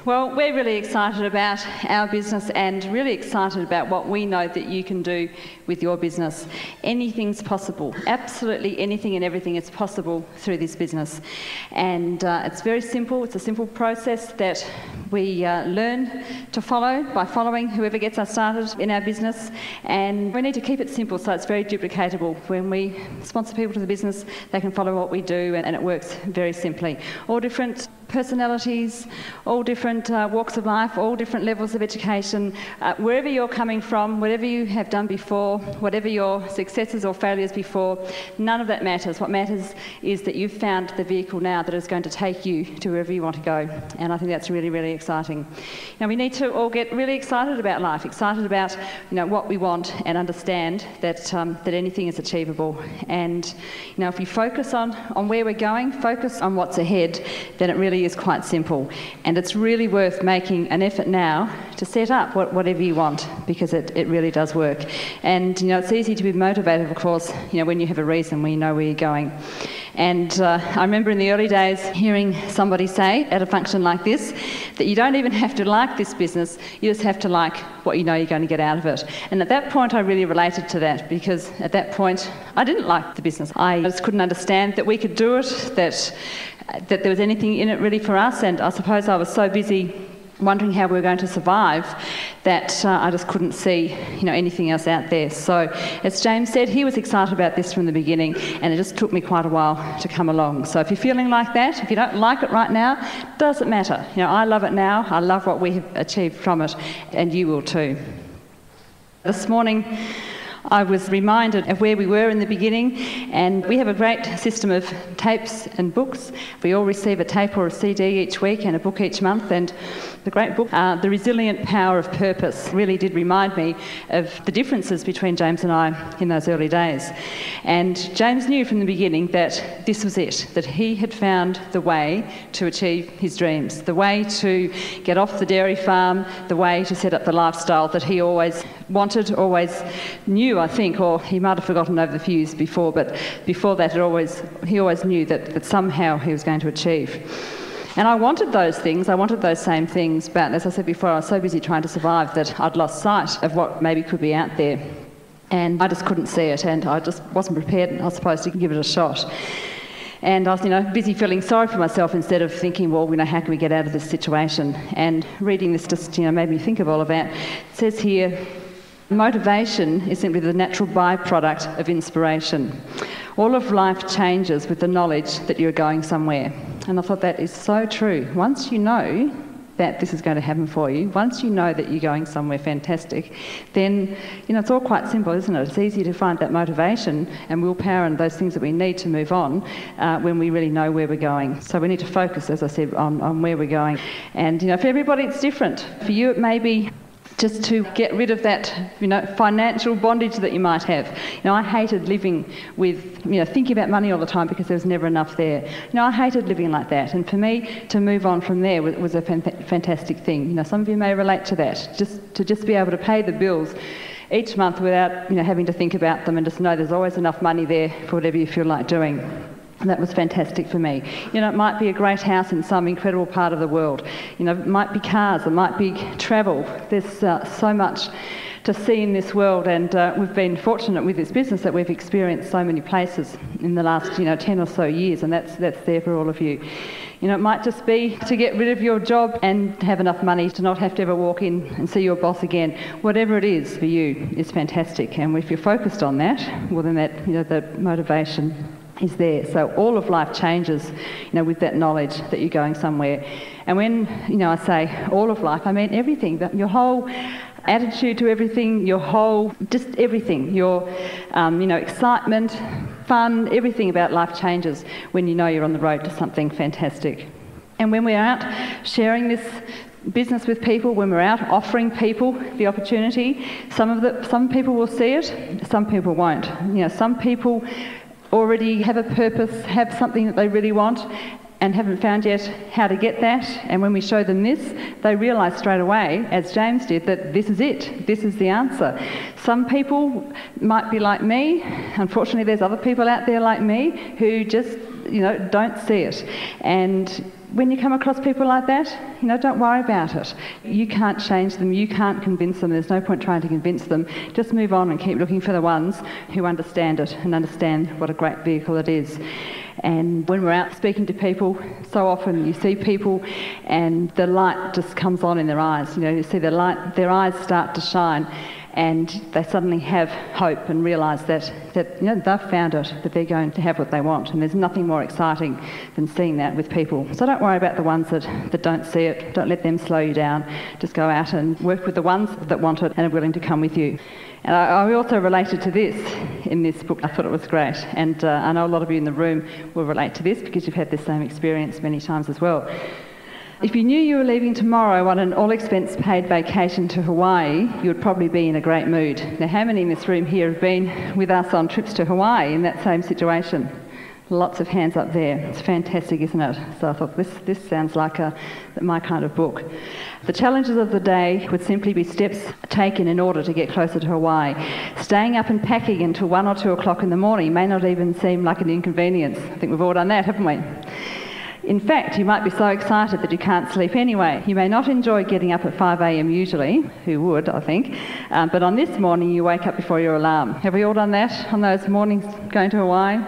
Well, we're really excited about our business and really excited about what we know that you can do with your business. Anything's possible. Absolutely anything and everything is possible through this business. And it's very simple. It's a simple process that we learn to follow by following whoever gets us started in our business. And we need to keep it simple so it's very duplicatable. When we sponsor people to the business, they can follow what we do and it works very simply. All different personalities, all different walks of life, all different levels of education, wherever you're coming from, whatever you have done before, whatever your successes or failures before, none of that matters. What matters is that you've found the vehicle now that is going to take you to wherever you want to go. And I think that's really, really exciting. Now we need to all get really excited about life, excited about what we want and understand that that anything is achievable. And if you focus on where we're going, focus on what's ahead, then it really is quite simple. And it's really worth making an effort now to set up whatever you want, because it really does work. And it's easy to be motivated, of course, when you have a reason, when you know where you're going. And I remember in the early days hearing somebody say at a function like this that you don't even have to like this business, you just have to like what you know you're going to get out of it. And at that point I really related to that, because at that point I didn't like the business. I just couldn't understand that we could do it, that there was anything in it really for us, and I suppose I was so busy wondering how we were going to survive that I just couldn't see anything else out there. So as James said, he was excited about this from the beginning, and it just took me quite a while to come along. So if you're feeling like that, if you don't like it right now, doesn't matter. I love it now, I love what we have achieved from it, and you will too. This morning I was reminded of where we were in the beginning, and we have a great system of tapes and books. We all receive a tape or a CD each week and a book each month, and the great book, The Resilient Power of Purpose, really did remind me of the differences between James and I in those early days. And James knew from the beginning that this was it, that he had found the way to achieve his dreams, the way to get off the dairy farm, the way to set up the lifestyle that he always wanted, always knew, I think, or he might have forgotten over the few years before, but before that he always knew that somehow he was going to achieve. And I wanted those things, I wanted those same things, but as I said before, I was so busy trying to survive that I'd lost sight of what maybe could be out there. And I just couldn't see it, and I just wasn't prepared, I suppose, to give it a shot. And I was, busy feeling sorry for myself instead of thinking, well, how can we get out of this situation? And reading this just, made me think of all of that. It says here, motivation is simply the natural byproduct of inspiration. All of life changes with the knowledge that you're going somewhere. And I thought that is so true. Once you know that this is going to happen for you, once you know that you're going somewhere fantastic, then, it's all quite simple, isn't it? It's easy to find that motivation and willpower and those things that we need to move on when we really know where we're going. So we need to focus, as I said, on where we're going. And, for everybody it's different. For you it may be just to get rid of that, financial bondage that you might have. I hated living with, thinking about money all the time because there was never enough there. I hated living like that. And for me, to move on from there was a fantastic thing. Some of you may relate to that. Just be able to pay the bills each month without, having to think about them, and just know there's always enough money there for whatever you feel like doing. And that was fantastic for me. It might be a great house in some incredible part of the world. It might be cars, it might be travel. There's so much to see in this world, and we've been fortunate with this business that we've experienced so many places in the last 10 or so years, and that's there for all of you. It might just be to get rid of your job and have enough money to not have to ever walk in and see your boss again. Whatever it is for you is fantastic, and if you're focused on that, well then that the motivation is there. So all of life changes, with that knowledge that you're going somewhere. And when, I say all of life, I mean everything, your whole attitude to everything, your whole, just everything, your, excitement, fun, everything about life changes when you know you're on the road to something fantastic. And when we're out sharing this business with people, when we're out offering people the opportunity, some people will see it, some people won't. Some people already have a purpose, have something that they really want, and haven't found yet how to get that. And when we show them this, they realise straight away, as James did, that this is it, this is the answer. Some people might be like me. Unfortunately, there's other people out there like me who just, don't see it. And when you come across people like that, don't worry about it. You can't change them, you can't convince them, there's no point trying to convince them. Just move on and keep looking for the ones who understand it and understand what a great vehicle it is. And when we're out speaking to people, so often you see people and the light just comes on in their eyes. You see the light, their eyes start to shine, and they suddenly have hope and realise that they've found it, that they're going to have what they want. And there's nothing more exciting than seeing that with people. So don't worry about the ones that don't see it. Don't let them slow you down. Just go out and work with the ones that want it and are willing to come with you. And I also related to this in this book. I thought it was great. And I know a lot of you in the room will relate to this because you've had this same experience many times as well. If you knew you were leaving tomorrow on an all-expense-paid vacation to Hawaii, you would probably be in a great mood. Now, how many in this room here have been with us on trips to Hawaii in that same situation? Lots of hands up there. It's fantastic, isn't it? So I thought, this sounds like my kind of book. The challenges of the day would simply be steps taken in order to get closer to Hawaii. Staying up and packing until 1 or 2 o'clock in the morning may not even seem like an inconvenience. I think we've all done that, haven't we? In fact, you might be so excited that you can't sleep anyway. You may not enjoy getting up at 5 a.m. usually, who would, I think, but on this morning you wake up before your alarm. Have we all done that on those mornings going to Hawaii?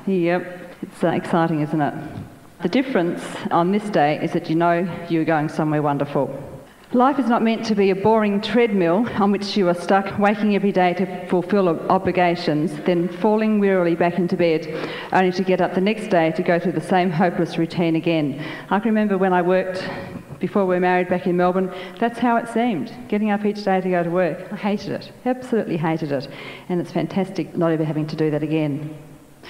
Yep, it's exciting, isn't it? The difference on this day is that you're going somewhere wonderful. Life is not meant to be a boring treadmill on which you are stuck, waking every day to fulfil obligations, then falling wearily back into bed, only to get up the next day to go through the same hopeless routine again. I can remember when I worked before we were married back in Melbourne, that's how it seemed, getting up each day to go to work. I hated it, absolutely hated it, and it's fantastic not ever having to do that again.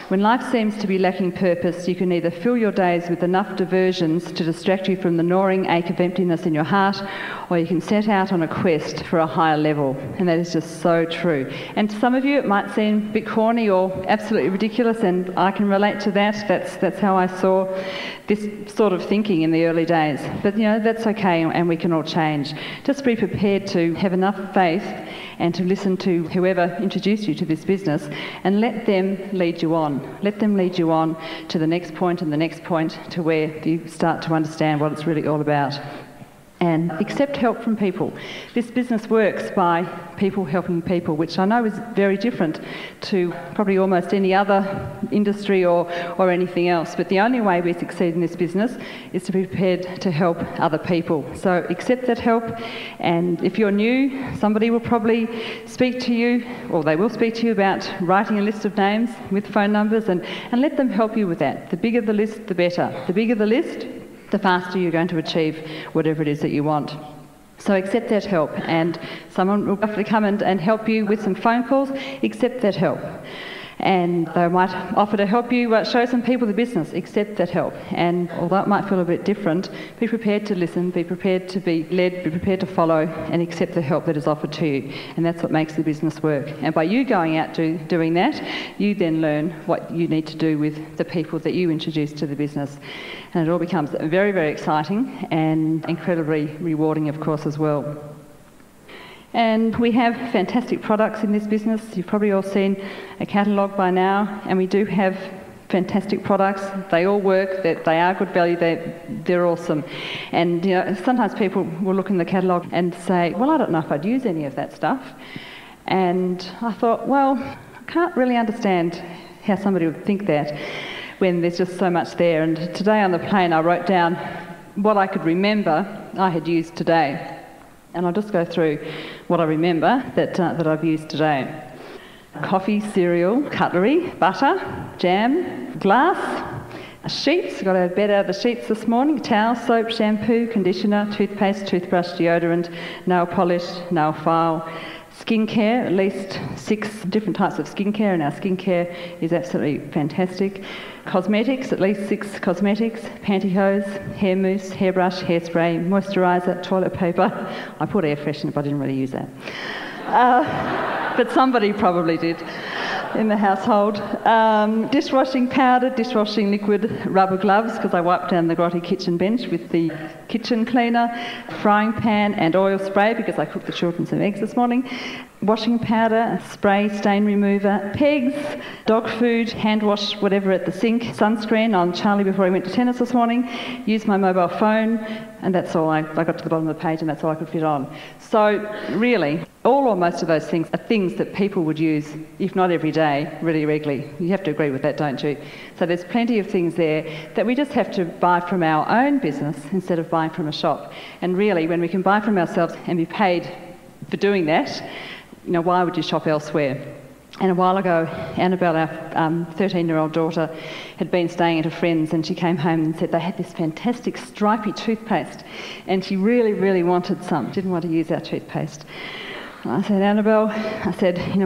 When life seems to be lacking purpose, you can either fill your days with enough diversions to distract you from the gnawing ache of emptiness in your heart, or you can set out on a quest for a higher level. And that is just so true. And to some of you it might seem a bit corny or absolutely ridiculous, and I can relate to that. That's how I saw this sort of thinking in the early days. But that's okay, and we can all change. Just be prepared to have enough faith and to listen to whoever introduced you to this business and let them lead you on. Let them lead you on to the next point and the next point, to where you start to understand what it's really all about. And accept help from people. This business works by people helping people, which I know is very different to probably almost any other industry or anything else. But the only way we succeed in this business is to be prepared to help other people. So accept that help, and if you're new, somebody will probably speak to you, or they will speak to you about writing a list of names with phone numbers, and let them help you with that. The bigger the list, the better. The bigger the list, the faster you're going to achieve whatever it is that you want. So accept that help, and someone will hopefully come and help you with some phone calls. Accept that help. And they might offer to help you show some people the business. Accept that help. And although it might feel a bit different, be prepared to listen, be prepared to be led, be prepared to follow, and accept the help that is offered to you. And that's what makes the business work. And by you going out doing that, you then learn what you need to do with the people that you introduce to the business. And it all becomes very, very exciting and incredibly rewarding, of course, as well. And we have fantastic products in this business. You've probably all seen a catalogue by now, and we do have fantastic products. They all work, they are good value, they're awesome. And sometimes people will look in the catalogue and say, well, I don't know if I'd use any of that stuff. And I thought, well, I can't really understand how somebody would think that when there's just so much there. And today on the plane I wrote down what I could remember I had used today. And I'll just go through what I remember that I've used today. Coffee, cereal, cutlery, butter, jam, glass, sheets, got out of bed out of the sheets this morning, towel, soap, shampoo, conditioner, toothpaste, toothbrush, deodorant, nail polish, nail file, skincare, at least 6 different types of skincare, and our skincare is absolutely fantastic. Cosmetics, at least 6 cosmetics, pantyhose, hair mousse, hairbrush, hairspray, moisturiser, toilet paper. I put air freshener, but I didn't really use that. But somebody probably did in the household. Dishwashing powder, dishwashing liquid, rubber gloves, because I wiped down the grotty kitchen bench with the kitchen cleaner, frying pan and oil spray, because I cooked the children some eggs this morning, washing powder, spray, stain remover, pegs, dog food, hand wash, whatever at the sink, sunscreen on Charlie before he went to tennis this morning, used my mobile phone, and that's all. I got to the bottom of the page and that's all I could fit on. So really, all or most of those things are things that people would use, if not every day, really regularly. You have to agree with that, don't you? So there's plenty of things there that we just have to buy from our own business instead of buying from a shop. And really, when we can buy from ourselves and be paid for doing that, why would you shop elsewhere? And a while ago, Annabelle, our 13-year-old daughter, had been staying at a friend's, and she came home and said they had this fantastic stripy toothpaste, and she really, really wanted some. Didn't want to use our toothpaste. I said, Annabelle,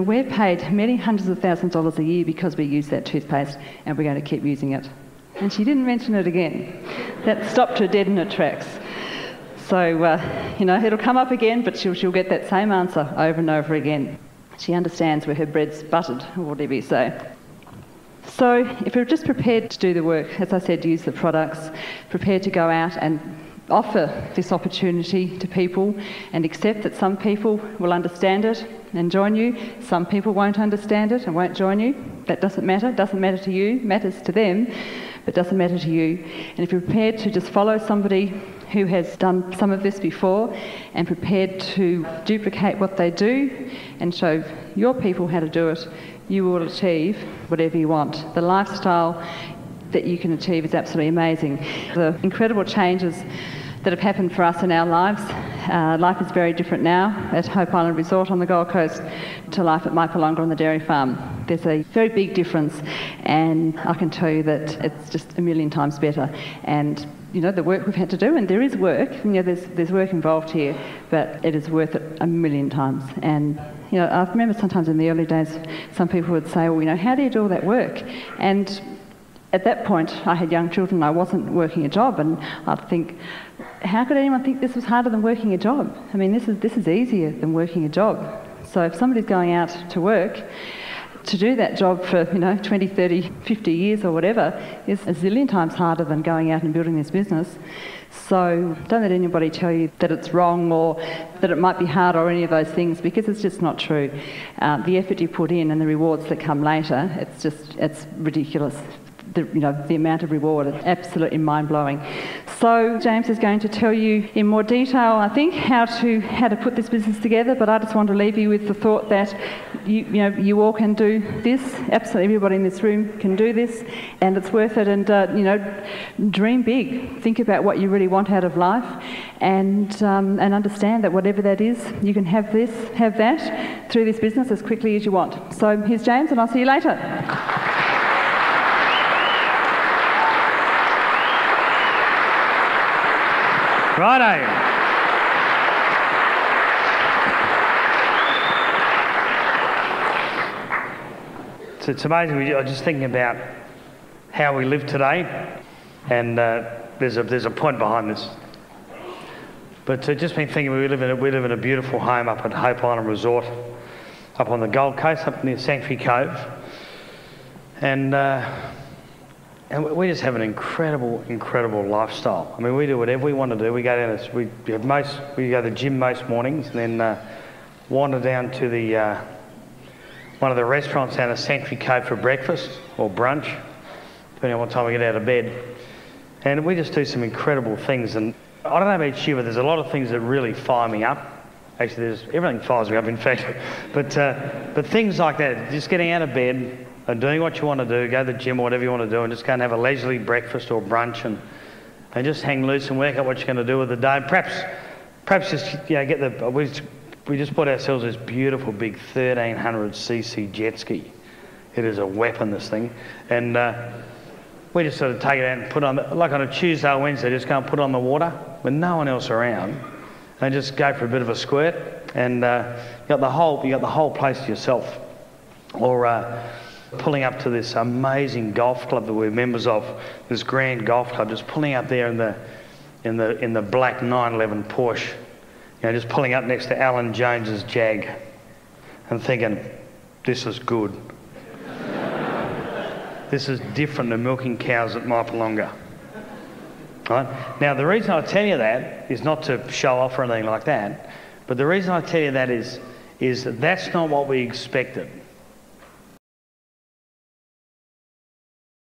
we're paid many hundreds of thousands of dollars a year because we use that toothpaste, and we're going to keep using it. And she didn't mention it again. That stopped her dead in her tracks. So, it'll come up again, but she'll get that same answer over and over again. She understands where her bread's buttered, or whatever you say. So, if we're just prepared to do the work, as I said, use the products, prepared to go out and offer this opportunity to people and accept that some people will understand it and join you, some people won't understand it and won't join you. That doesn't matter. It doesn't matter to you, matters to them, but doesn't matter to you. And if you're prepared to just follow somebody who has done some of this before and prepared to duplicate what they do and show your people how to do it, you will achieve whatever you want. The lifestyle that you can achieve is absolutely amazing. The incredible changes that have happened for us in our lives. Life is very different now at Hope Island Resort on the Gold Coast to life at Mypolonga on the dairy farm. There's a very big difference, and I can tell you that it's just a million times better. And the work we've had to do, and there is work, there's work involved here, but it is worth it a million times. And I remember sometimes in the early days, some people would say, well, how do you do all that work? And at that point, I had young children, I wasn't working a job, and I'd think, how could anyone think this was harder than working a job? I mean, this is easier than working a job. So if somebody's going out to work, to do that job for 20, 30, 50 years or whatever is a zillion times harder than going out and building this business. So don't let anybody tell you that it's wrong or that it might be hard or any of those things, because it's just not true. The effort you put in and the rewards that come later, it's ridiculous. The amount of reward is absolutely mind-blowing. So James is going to tell you in more detail, I think, how to put this business together, but I just want to leave you with the thought that you all can do this. Absolutely everybody in this room can do this, and it's worth it. And dream big. Think about what you really want out of life, and understand that whatever that is, you can have that through this business as quickly as you want. So here's James, and I'll see you later. Righto. So it's amazing. I was just thinking about how we live today, and there's a point behind this. But just been thinking, we live in a beautiful home up at Hope Island Resort, up on the Gold Coast, up near Sanctuary Cove, and we just have an incredible lifestyle. I mean, we do whatever we want to do. We go down, we go to the gym most mornings, and then wander down to the one of the restaurants down at Sanctuary Cove for breakfast or brunch, depending on what time we get out of bed. And we just do some incredible things. And I don't know about you, but there's a lot of things that really fire me up. Actually, everything fires me up, in fact. But things like that, just getting out of bed and doing what you want to do, go to the gym or whatever you want to do, and just go and have a leisurely breakfast or brunch, and just hang loose and work out what you're going to do with the day. Perhaps just get the. We just bought ourselves this beautiful big 1300cc jet ski. It is a weapon, this thing, and we just sort of take it out and put on like on a Tuesday or Wednesday, just go and put it on the water with no one else around, and just go for a bit of a squirt, and you got the whole place to yourself. Or pulling up to this amazing golf club that we're members of, this grand golf club, just pulling up there in the black 911 Porsche, just pulling up next to Alan Jones's Jag, and thinking, this is good. This is different than milking cows at Mypolonga. Right? Now, the reason I tell you that is not to show off or anything like that, but the reason I tell you that is is that's not what we expected.